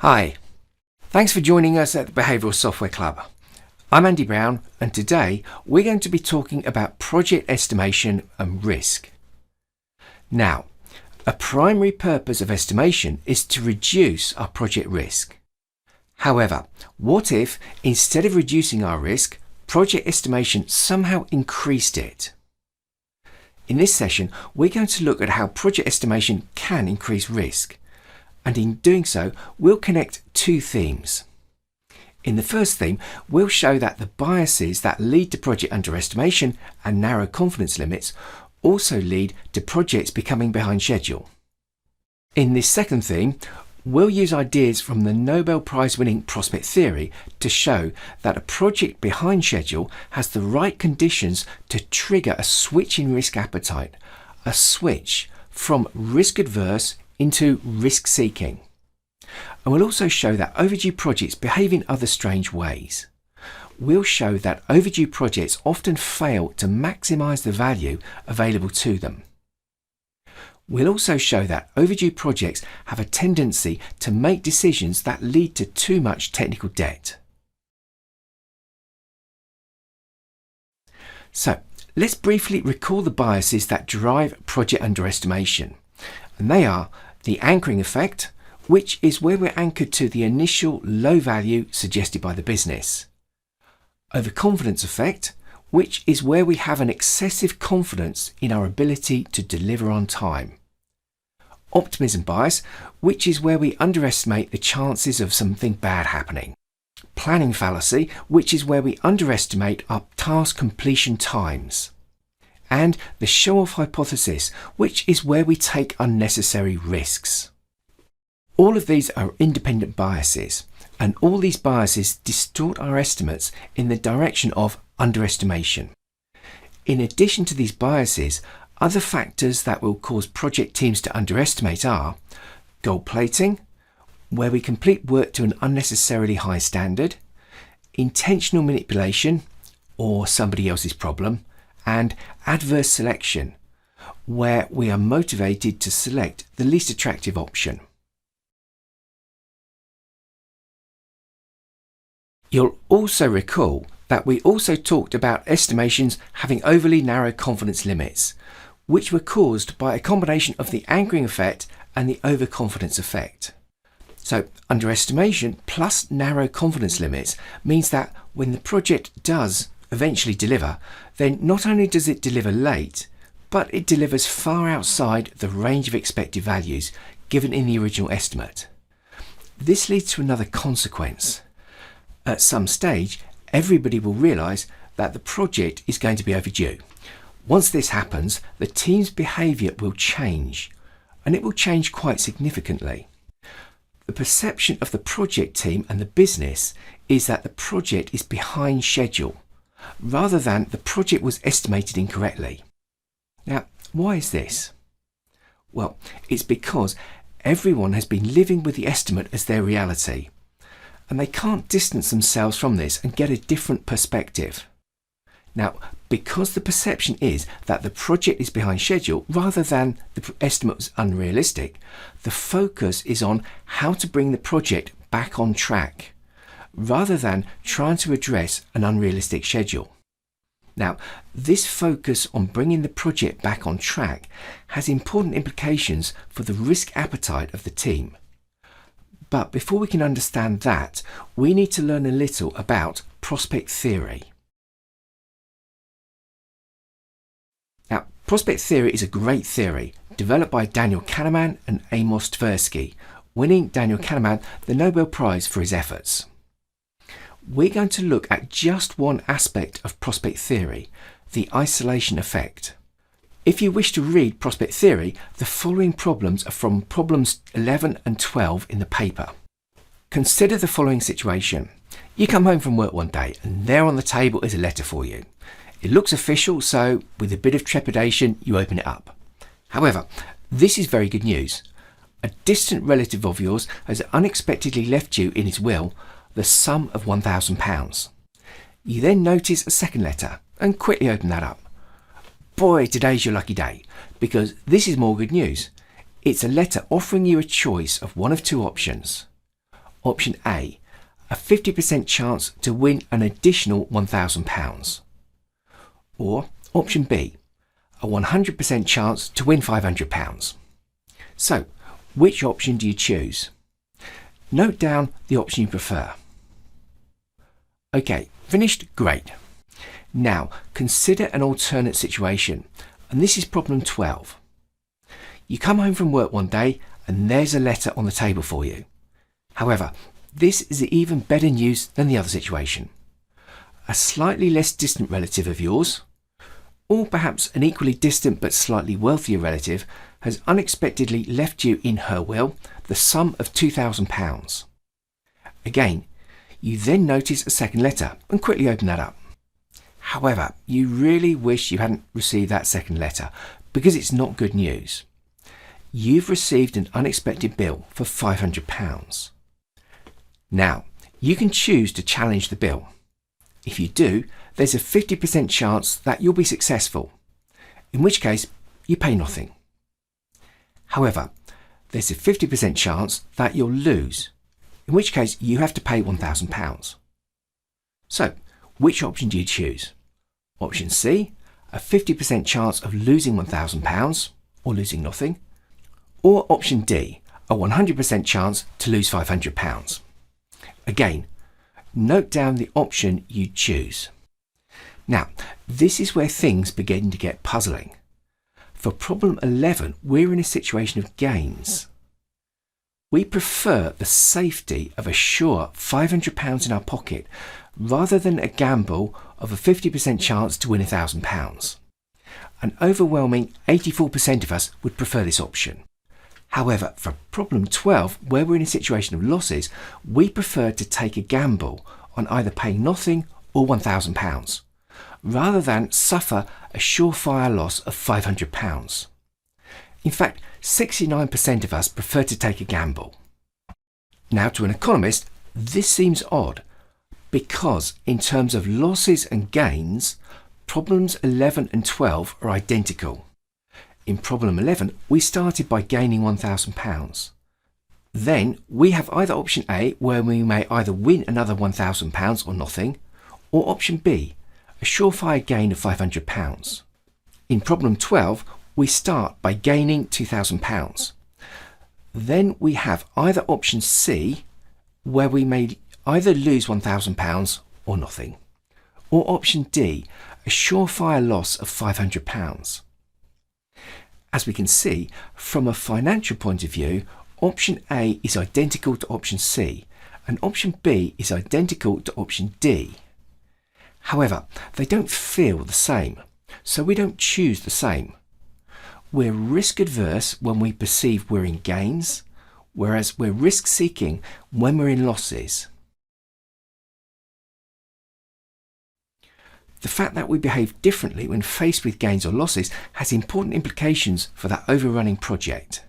Hi, thanks for joining us at the Behavioural Software Club. I'm Andy Brown, and today we're going to be talking about project estimation and risk. Now, a primary purpose of estimation is to reduce our project risk. However, what if, instead of reducing our risk, project estimation somehow increased it? In this session, we're going to look at how project estimation can increase risk. And in doing so, we'll connect two themes. In the first theme, we'll show that the biases that lead to project underestimation and narrow confidence limits also lead to projects becoming behind schedule. In this second theme, we'll use ideas from the Nobel Prize-winning prospect theory to show that a project behind schedule has the right conditions to trigger a switch in risk appetite, a switch from risk-adverse into risk-seeking. And we'll also show that overdue projects behave in other strange ways. We'll show that overdue projects often fail to maximise the value available to them. We'll also show that overdue projects have a tendency to make decisions that lead to too much technical debt. So, let's briefly recall the biases that drive project underestimation. And they are the anchoring effect, which is where we're anchored to the initial low value suggested by the business. Overconfidence effect, which is where we have an excessive confidence in our ability to deliver on time. Optimism bias, which is where we underestimate the chances of something bad happening. Planning fallacy, which is where we underestimate our task completion times. And the show-off hypothesis, which is where we take unnecessary risks. All of these are independent biases, and all these biases distort our estimates in the direction of underestimation. In addition to these biases, other factors that will cause project teams to underestimate are gold plating, where we complete work to an unnecessarily high standard, intentional manipulation, or somebody else's problem, and adverse selection, where we are motivated to select the least attractive option. You'll also recall that we also talked about estimations having overly narrow confidence limits, which were caused by a combination of the anchoring effect and the overconfidence effect. So, underestimation plus narrow confidence limits means that when the project does eventually deliver, then not only does it deliver late, but it delivers far outside the range of expected values given in the original estimate. This leads to another consequence. At some stage, everybody will realise that the project is going to be overdue. Once this happens, the team's behaviour will change, and it will change quite significantly. The perception of the project team and the business is that the project is behind schedule, rather than the project was estimated incorrectly. Now, why is this? Well, it's because everyone has been living with the estimate as their reality, and they can't distance themselves from this and get a different perspective. Now, because the perception is that the project is behind schedule rather than the estimate was unrealistic, the focus is on how to bring the project back on track, rather than trying to address an unrealistic schedule. Now, this focus on bringing the project back on track has important implications for the risk appetite of the team. But before we can understand that, we need to learn a little about prospect theory. Now, prospect theory is a great theory developed by Daniel Kahneman and Amos Tversky, winning Daniel Kahneman the Nobel Prize for his efforts. We're going to look at just one aspect of prospect theory, the isolation effect. If you wish to read prospect theory, the following problems are from problems 11 and 12 in the paper. Consider the following situation. You come home from work one day and there on the table is a letter for you. It looks official, so with a bit of trepidation you open it up. However, this is very good news. A distant relative of yours has unexpectedly left you in his will the sum of £1,000. You then notice a second letter and quickly open that up. Boy, today's your lucky day, because this is more good news. It's a letter offering you a choice of one of two options. option A, a 50% chance to win an additional £1,000. Or option B, a 100% chance to win £500. So, which option do you choose? Note down the option you prefer. Okay, finished? Great. Now, consider an alternate situation, and this is problem 12. You come home from work one day and there's a letter on the table for you. However, this is even better news than the other situation. A slightly less distant relative of yours, or perhaps an equally distant but slightly wealthier relative, has unexpectedly left you in her will the sum of £2,000. Again, you then notice a second letter and quickly open that up. However, you really wish you hadn't received that second letter because it's not good news. You've received an unexpected bill for £500. Now, you can choose to challenge the bill. If you do, there's a 50% chance that you'll be successful, in which case you pay nothing. However, there's a 50% chance that you'll lose, in which case you have to pay £1,000. So, which option do you choose? Option C, a 50% chance of losing £1,000 or losing nothing, or option D, a 100% chance to lose £500. Again, note down the option you choose. Now, this is where things begin to get puzzling. For problem 11, we're in a situation of gains. We prefer the safety of a sure £500 in our pocket rather than a gamble of a 50% chance to win £1,000. An overwhelming 84% of us would prefer this option. However, for problem 12, where we're in a situation of losses, we prefer to take a gamble on either paying nothing or £1,000, rather than suffer a surefire loss of £500. In fact, 69% of us prefer to take a gamble. Now, to an economist, this seems odd, because in terms of losses and gains, problems 11 and 12 are identical. In problem 11, we started by gaining £1,000. Then we have either option A, where we may either win another £1,000 or nothing, or option B, a surefire gain of £500. In problem 12, we start by gaining £2,000. Then we have either option C, where we may either lose £1,000 or nothing, or option D, a surefire loss of £500. As we can see, from a financial point of view, option A is identical to option C, and option B is identical to option D. However, they don't feel the same, so we don't choose the same. We're risk adverse when we perceive we're in gains, whereas we're risk seeking when we're in losses. The fact that we behave differently when faced with gains or losses has important implications for that overrunning project.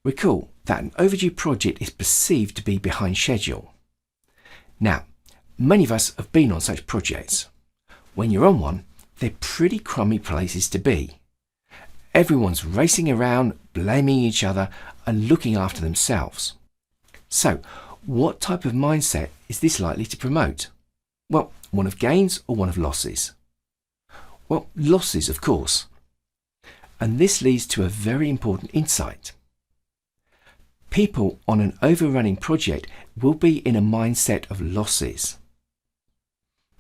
Recall that an overdue project is perceived to be behind schedule. Now, many of us have been on such projects. When you're on one, they're pretty crummy places to be. Everyone's racing around, blaming each other and looking after themselves. So, what type of mindset is this likely to promote? Well, one of gains or one of losses? Well, losses, of course. And this leads to a very important insight. People on an overrunning project will be in a mindset of losses.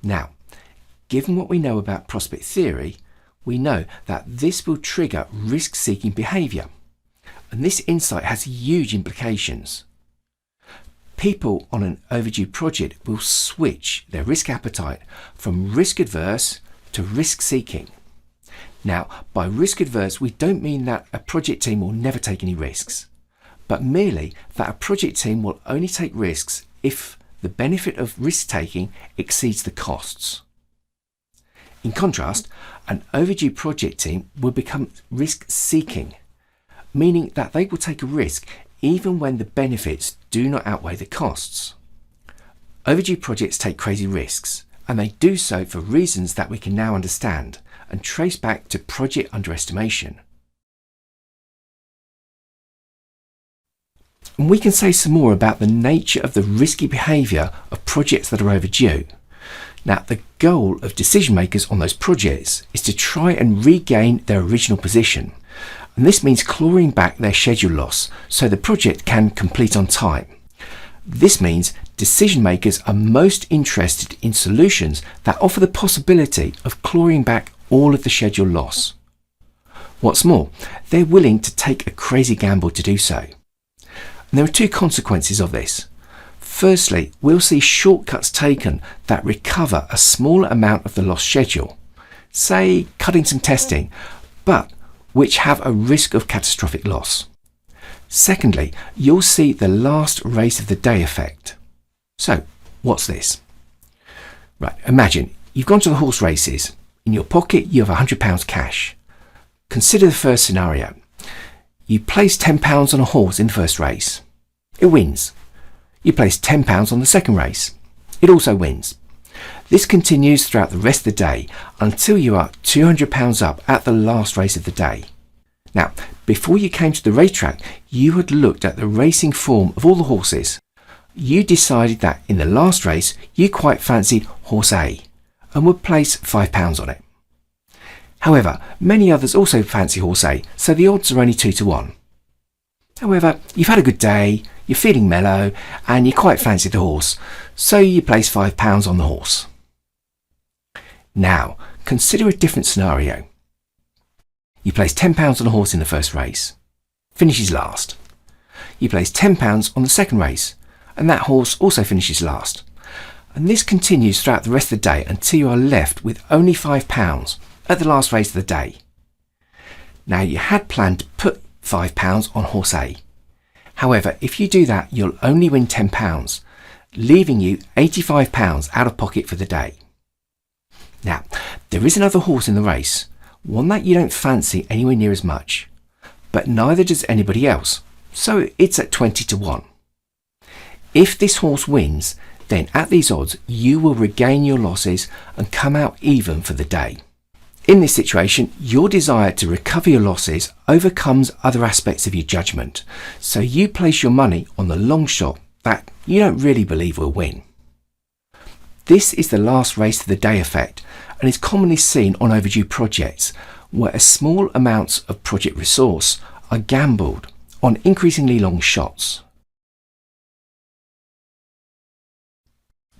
Now, given what we know about prospect theory, we know that this will trigger risk-seeking behaviour. And this insight has huge implications. People on an overdue project will switch their risk appetite from risk adverse to risk seeking. Now, by risk adverse, we don't mean that a project team will never take any risks, but merely that a project team will only take risks if the benefit of risk taking exceeds the costs. In contrast, an overdue project team will become risk seeking, meaning that they will take a risk even when the benefits do not outweigh the costs. Overdue projects take crazy risks, and they do so for reasons that we can now understand and trace back to project underestimation. And we can say some more about the nature of the risky behaviour of projects that are overdue. Now, the goal of decision makers on those projects is to try and regain their original position. And this means clawing back their schedule loss so the project can complete on time. This means decision makers are most interested in solutions that offer the possibility of clawing back all of the schedule loss. What's more, they're willing to take a crazy gamble to do so. And there are two consequences of this. Firstly, we'll see shortcuts taken that recover a small amount of the lost schedule, say cutting some testing, but which have a risk of catastrophic loss. Secondly, you'll see the last race of the day effect. So, what's this? Right, imagine you've gone to the horse races. In your pocket, you have £100 cash. Consider the first scenario. You place £10 on a horse in the first race. It wins. You place £10 on the second race. It also wins. This continues throughout the rest of the day until you are £200 up at the last race of the day. Now, before you came to the racetrack, you had looked at the racing form of all the horses. You decided that in the last race, you quite fancied horse A and would place £5 on it. However, many others also fancy horse A, so the odds are only 2 to 1. However, you've had a good day, you're feeling mellow, and you quite fancy the horse, so you place £5 on the horse. Now, consider a different scenario. You place £10 on a horse in the first race, finishes last. You place £10 on the second race, and that horse also finishes last. And this continues throughout the rest of the day until you are left with only £5 at the last race of the day. Now, you had planned to put £5 on horse A. However, if you do that, you'll only win £10, leaving you £85 out of pocket for the day. Now, there is another horse in the race, one that you don't fancy anywhere near as much, but neither does anybody else, so it's at 20 to 1. If this horse wins, then at these odds, you will regain your losses and come out even for the day. In this situation, your desire to recover your losses overcomes other aspects of your judgment, so you place your money on the long shot that you don't really believe will win. This is the last race of the day effect and is commonly seen on overdue projects where small amounts of project resource are gambled on increasingly long shots.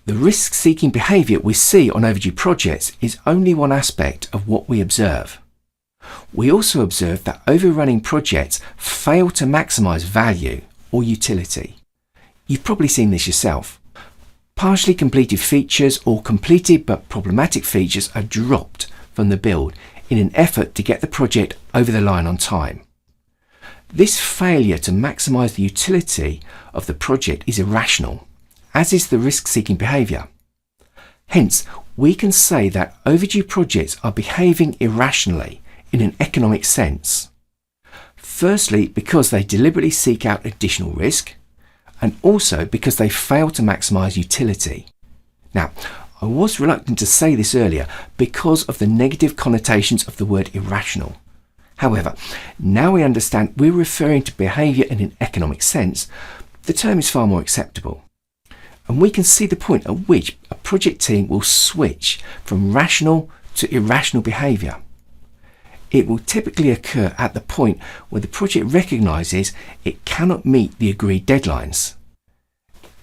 The risk-seeking behaviour we see on overdue projects is only one aspect of what we observe. We also observe that overrunning projects fail to maximise value or utility. You've probably seen this yourself. Partially completed features or completed but problematic features are dropped from the build in an effort to get the project over the line on time. This failure to maximise the utility of the project is irrational, as is the risk-seeking behaviour. Hence, we can say that overdue projects are behaving irrationally in an economic sense. Firstly, because they deliberately seek out additional risk, and also because they fail to maximise utility. Now, I was reluctant to say this earlier because of the negative connotations of the word irrational. However, now we understand we're referring to behaviour in an economic sense, the term is far more acceptable. And we can see the point at which a project team will switch from rational to irrational behaviour. It will typically occur at the point where the project recognises it cannot meet the agreed deadlines.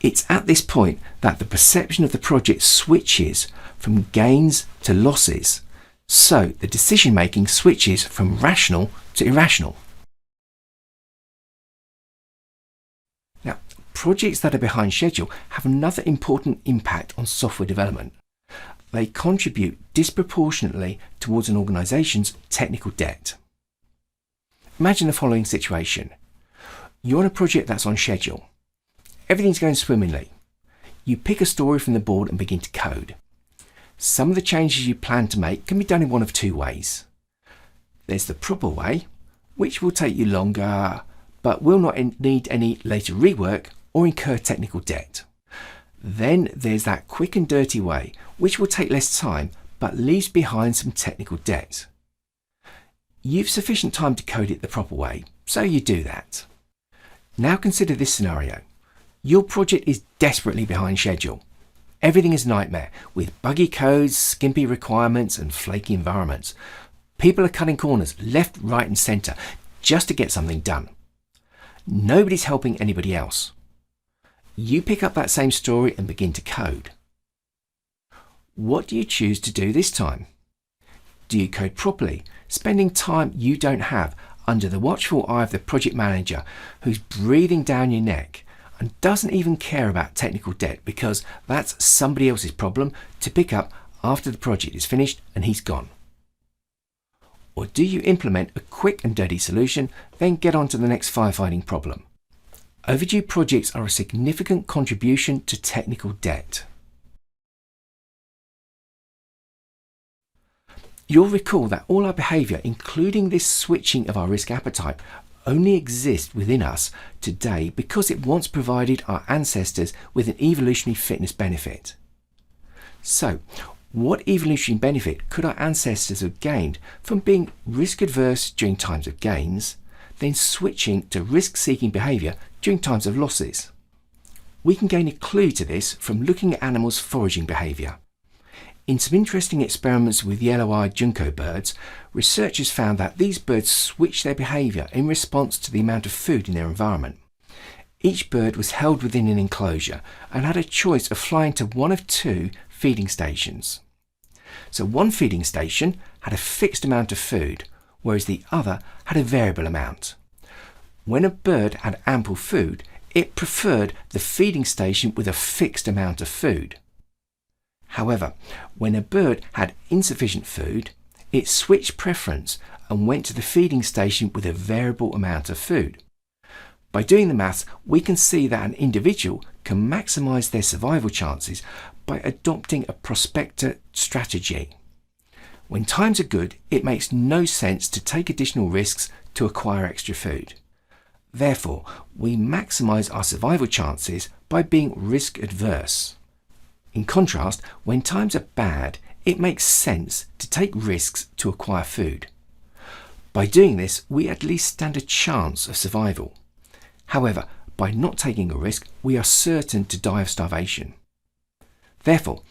It's at this point that the perception of the project switches from gains to losses, so the decision making switches from rational to irrational. Now, projects that are behind schedule have another important impact on software development. They contribute disproportionately towards an organisation's technical debt. Imagine the following situation. You're on a project that's on schedule. Everything's going swimmingly. You pick a story from the board and begin to code. Some of the changes you plan to make can be done in one of two ways. There's the proper way, which will take you longer, but will not need any later rework or incur technical debt. Then there's that quick and dirty way, which will take less time, but leaves behind some technical debt. You've sufficient time to code it the proper way, so you do that. Now consider this scenario. Your project is desperately behind schedule. Everything is a nightmare, with buggy codes, skimpy requirements and flaky environments. People are cutting corners left, right and centre just to get something done. Nobody's helping anybody else. You pick up that same story and begin to code. What do you choose to do this time? Do you code properly, spending time you don't have under the watchful eye of the project manager who's breathing down your neck and doesn't even care about technical debt because that's somebody else's problem to pick up after the project is finished and he's gone? Or do you implement a quick and dirty solution, then get on to the next firefighting problem? Overdue projects are a significant contribution to technical debt. You'll recall that all our behaviour, including this switching of our risk appetite, only exists within us today because it once provided our ancestors with an evolutionary fitness benefit. So, what evolutionary benefit could our ancestors have gained from being risk adverse during times of gains, then switching to risk-seeking behaviour during times of losses? We can gain a clue to this from looking at animals' foraging behaviour. In some interesting experiments with yellow-eyed junco birds, researchers found that these birds switch their behaviour in response to the amount of food in their environment. Each bird was held within an enclosure and had a choice of flying to one of two feeding stations. So one feeding station had a fixed amount of food, whereas the other had a variable amount. When a bird had ample food, it preferred the feeding station with a fixed amount of food. However, when a bird had insufficient food, it switched preference and went to the feeding station with a variable amount of food. By doing the maths, we can see that an individual can maximise their survival chances by adopting a prospector strategy. When times are good, it makes no sense to take additional risks to acquire extra food. Therefore, we maximise our survival chances by being risk adverse. In contrast, when times are bad, it makes sense to take risks to acquire food. By doing this, we at least stand a chance of survival. However, by not taking a risk, we are certain to die of starvation. Therefore,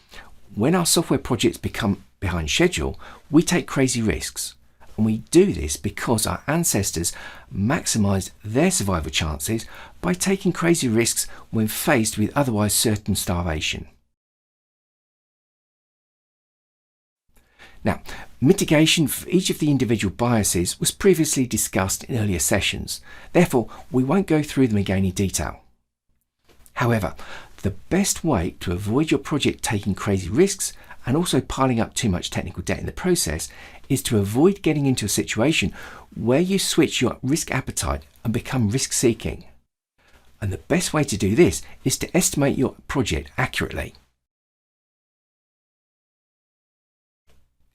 when our software projects become behind schedule, we take crazy risks. And we do this because our ancestors maximised their survival chances by taking crazy risks when faced with otherwise certain starvation. Now, mitigation for each of the individual biases was previously discussed in earlier sessions. Therefore, we won't go through them again in detail. However, the best way to avoid your project taking crazy risks and also piling up too much technical debt in the process is to avoid getting into a situation where you switch your risk appetite and become risk-seeking. And the best way to do this is to estimate your project accurately.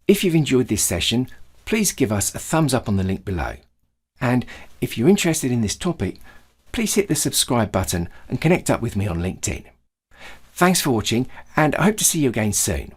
If you've enjoyed this session, please give us a thumbs up on the link below. And if you're interested in this topic, please hit the subscribe button and connect up with me on LinkedIn. Thanks for watching, and I hope to see you again soon.